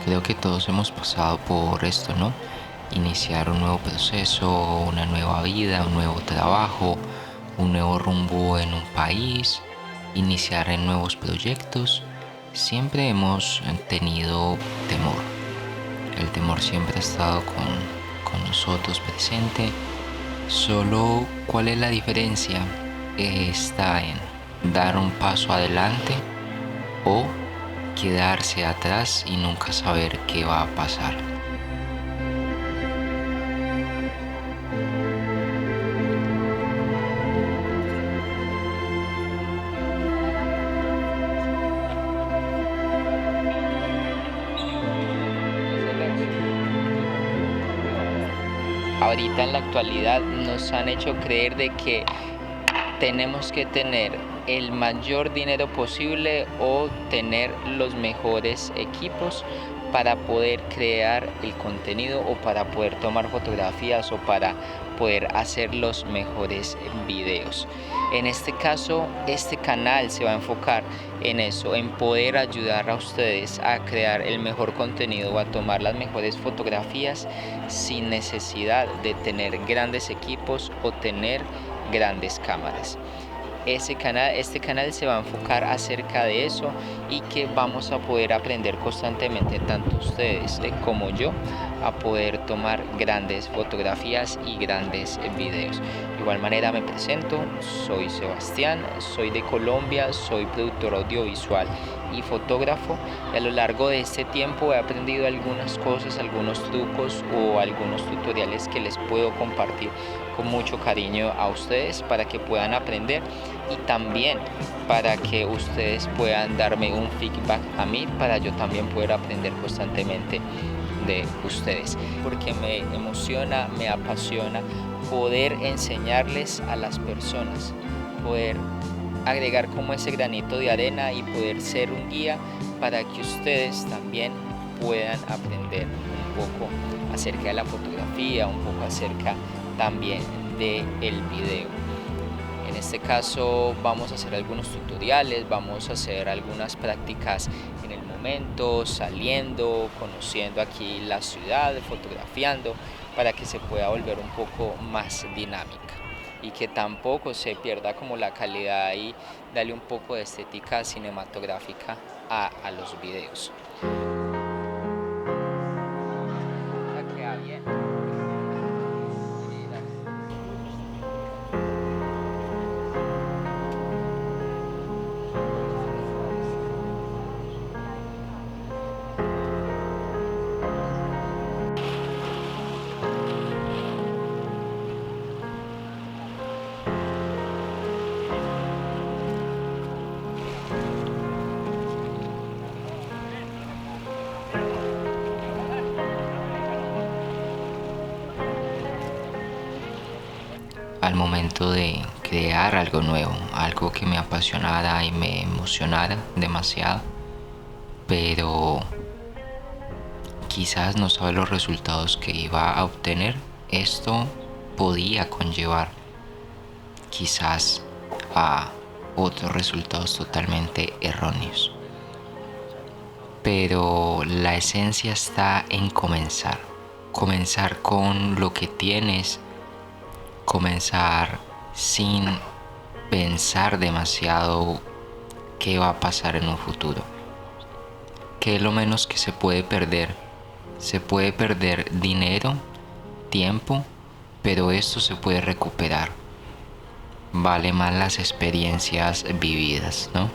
Creo que todos hemos pasado por esto, ¿no? Iniciar un nuevo proceso, una nueva vida, un nuevo trabajo, un nuevo rumbo en un país, iniciar en nuevos proyectos. Siempre hemos tenido temor. El temor siempre ha estado con nosotros presente. Solo, ¿cuál es la diferencia? Está en dar un paso adelante o quedarse atrás y nunca saber qué va a pasar. Ahorita en la actualidad nos han hecho creer de que tenemos que tener el mayor dinero posible o tener los mejores equipos para poder crear el contenido o para poder tomar fotografías o para poder hacer los mejores videos. En este caso, este canal se va a enfocar en eso, en poder ayudar a ustedes a crear el mejor contenido o a tomar las mejores fotografías sin necesidad de tener grandes equipos o tener grandes cámaras. Este canal se va a enfocar acerca de eso y que vamos a poder aprender constantemente, tanto ustedes como yo, a poder tomar grandes fotografías y grandes videos. De igual manera me presento, soy Sebastián, soy de Colombia, soy productor audiovisual y fotógrafo, y a lo largo de este tiempo he aprendido algunas cosas, algunos trucos o algunos tutoriales que les puedo compartir con mucho cariño a ustedes para que puedan aprender y también para que ustedes puedan darme un feedback a mí para yo también poder aprender constantemente de ustedes, porque me emociona, me apasiona poder enseñarles a las personas, poder agregar como ese granito de arena y poder ser un guía para que ustedes también puedan aprender un poco acerca de la fotografía, un poco acerca también del video. En este caso vamos a hacer algunos tutoriales, vamos a hacer algunas prácticas en el momento, saliendo, conociendo aquí la ciudad, fotografiando, para que se pueda volver un poco más dinámica y que tampoco se pierda como la calidad y darle un poco de estética cinematográfica a los videos. Queda bien. Al momento de crear algo nuevo, algo que me apasionara y me emocionara demasiado, pero quizás no sabe los resultados que iba a obtener, esto podía conllevar quizás a otros resultados totalmente erróneos. Pero la esencia está en comenzar. Comenzar con lo que tienes, comenzar sin pensar demasiado qué va a pasar en un futuro. ¿Qué es lo menos que se puede perder? Se puede perder dinero, tiempo, pero esto se puede recuperar. Vale más las experiencias vividas, ¿no?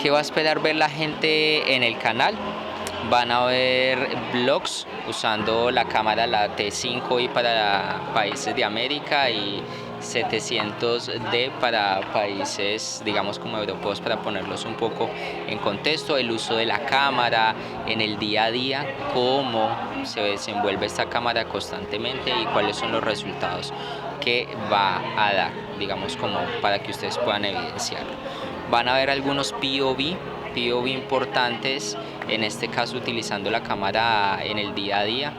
¿Qué va a esperar ver la gente en el canal? Van a ver vlogs usando la cámara, la T5i para países de América, y 700D para países, digamos, como europeos, para ponerlos un poco en contexto. El uso de la cámara en el día a día, cómo se desenvuelve esta cámara constantemente y cuáles son los resultados que va a dar, digamos, como para que ustedes puedan evidenciarlo. Van a ver algunos POV importantes, en este caso utilizando la cámara en el día a día,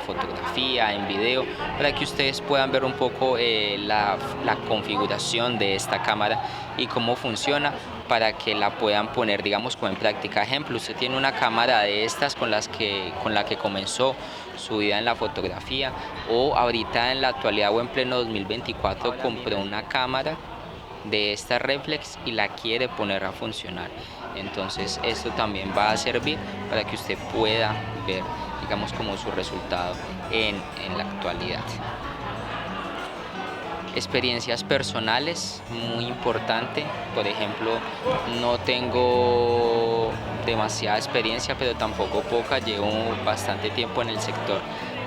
fotografía, en video, para que ustedes puedan ver un poco la configuración de esta cámara y cómo funciona, para que la puedan poner, digamos, como en práctica. Ejemplo, usted tiene una cámara de estas con la que comenzó su vida en la fotografía, o ahorita en la actualidad o en pleno 2024 compró una cámara de esta reflex y la quiere poner a funcionar. Entonces esto también va a servir para que usted pueda ver, digamos, como su resultado en la actualidad. Experiencias personales, muy importante. Por ejemplo, no tengo demasiada experiencia, pero tampoco poca. Llevo bastante tiempo en el sector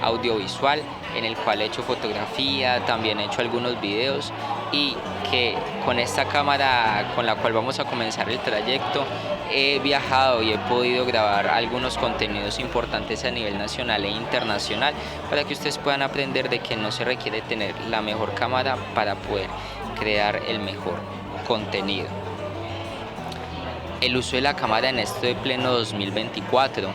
audiovisual, en el cual he hecho fotografía, también he hecho algunos videos, y que con esta cámara con la cual vamos a comenzar el trayecto he viajado y he podido grabar algunos contenidos importantes a nivel nacional e internacional, para que ustedes puedan aprender de que no se requiere tener la mejor cámara para poder crear el mejor contenido. El uso de la cámara en esto de pleno 2024.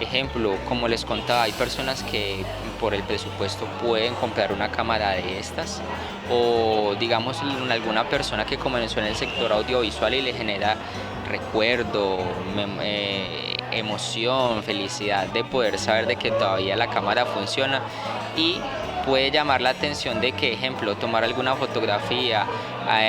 Ejemplo, como les contaba, hay personas que por el presupuesto pueden comprar una cámara de estas, o digamos alguna persona que comenzó en el sector audiovisual y le genera recuerdo, emoción, felicidad de poder saber de que todavía la cámara funciona, y puede llamar la atención de que, ejemplo, tomar alguna fotografía,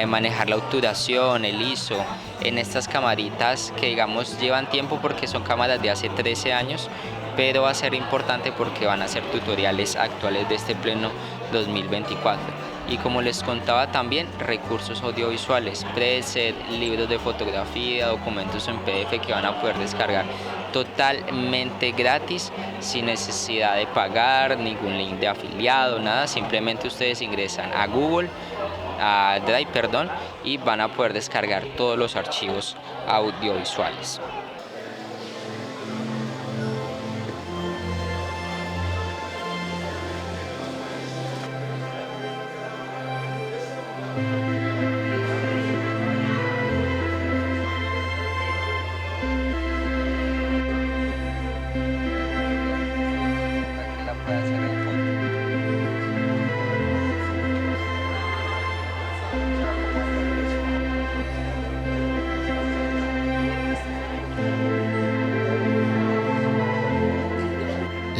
manejar la obturación, el ISO, en estas camaritas que, digamos, llevan tiempo porque son cámaras de hace 13 años, pero va a ser importante porque van a ser tutoriales actuales de este pleno 2024. Y como les contaba también, recursos audiovisuales, preset, libros de fotografía, documentos en PDF que van a poder descargar totalmente gratis, sin necesidad de pagar, ningún link de afiliado, nada. Simplemente ustedes ingresan a Google, a Drive, perdón, y van a poder descargar todos los archivos audiovisuales.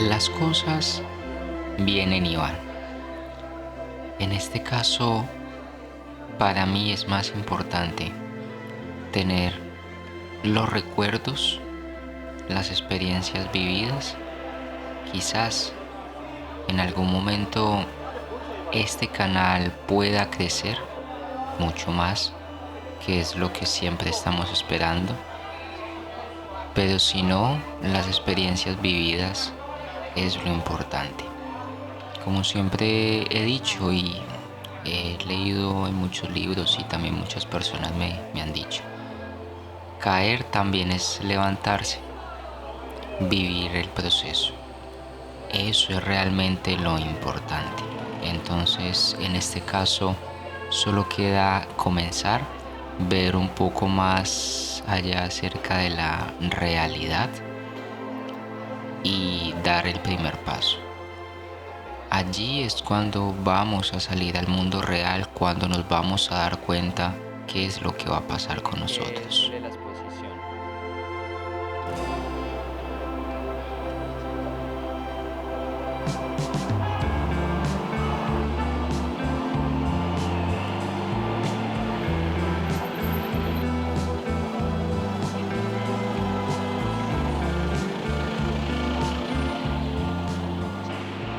Las cosas vienen y van. En este caso, para mí es más importante tener los recuerdos, las experiencias vividas. Quizás en algún momento este canal pueda crecer mucho más, que es lo que siempre estamos esperando. Pero si no, las experiencias vividas es lo importante. Como siempre he dicho y he leído en muchos libros y también muchas personas me han dicho, caer también es levantarse, vivir el proceso. Eso es realmente lo importante. Entonces, en este caso, solo queda comenzar, ver un poco más allá acerca de la realidad y dar el primer paso. Allí es cuando vamos a salir al mundo real, cuando nos vamos a dar cuenta qué es lo que va a pasar con nosotros.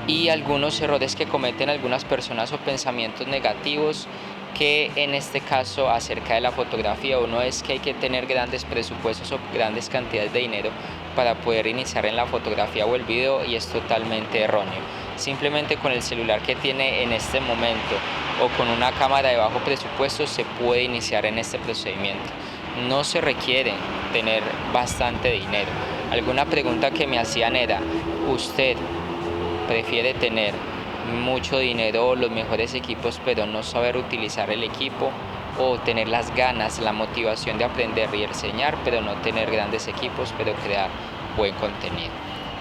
Y algunos errores que cometen algunas personas o pensamientos negativos, que en este caso acerca de la fotografía, uno es que hay que tener grandes presupuestos o grandes cantidades de dinero para poder iniciar en la fotografía o el video, y es totalmente erróneo. simplemente con el celular que tiene en este momento o con una cámara de bajo presupuesto se puede iniciar en este procedimiento. No se requiere tener bastante dinero. Alguna pregunta que me hacían era, ¿usted prefiere tener mucho dinero o los mejores equipos pero no saber utilizar el equipo, o tener las ganas, la motivación de aprender y enseñar pero no tener grandes equipos pero crear buen contenido?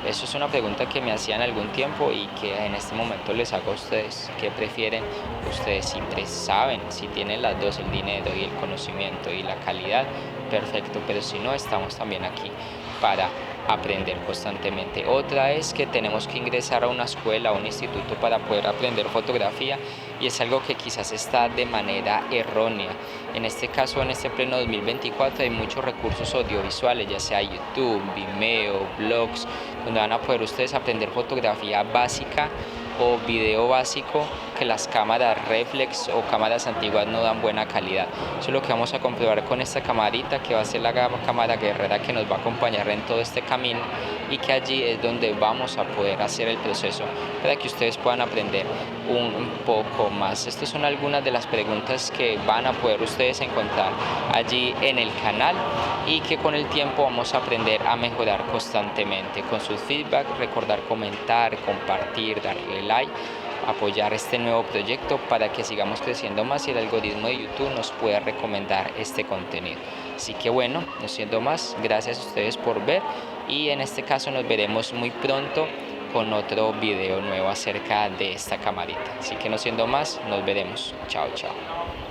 Eso es una pregunta que me hacían algún tiempo y que en este momento les hago a ustedes. ¿Qué prefieren? Ustedes siempre saben, si tienen las dos, el dinero y el conocimiento y la calidad, perfecto, pero si no, estamos también aquí para aprender constantemente. Otra es que tenemos que ingresar a una escuela, a un instituto para poder aprender fotografía, y es algo que quizás está de manera errónea. En este caso, en este pleno 2024 hay muchos recursos audiovisuales, ya sea YouTube, Vimeo, blogs, donde van a poder ustedes aprender fotografía básica o video básico que las cámaras reflex o cámaras antiguas no dan buena calidad. Eso es lo que vamos a comprobar con esta camarita, que va a ser la cámara guerrera que nos va a acompañar en todo este camino, y que allí es donde vamos a poder hacer el proceso para que ustedes puedan aprender un poco más. Estas son algunas de las preguntas que van a poder ustedes encontrar allí en el canal y que con el tiempo vamos a aprender a mejorar constantemente. Con sus feedback, recordar comentar, compartir, darle like, apoyar este nuevo proyecto para que sigamos creciendo más y el algoritmo de YouTube nos pueda recomendar este contenido. Así que bueno, no siendo más, gracias a ustedes por ver, y en este caso nos veremos muy pronto con otro video nuevo acerca de esta camarita. Así que no siendo más, nos veremos. Chao, chao.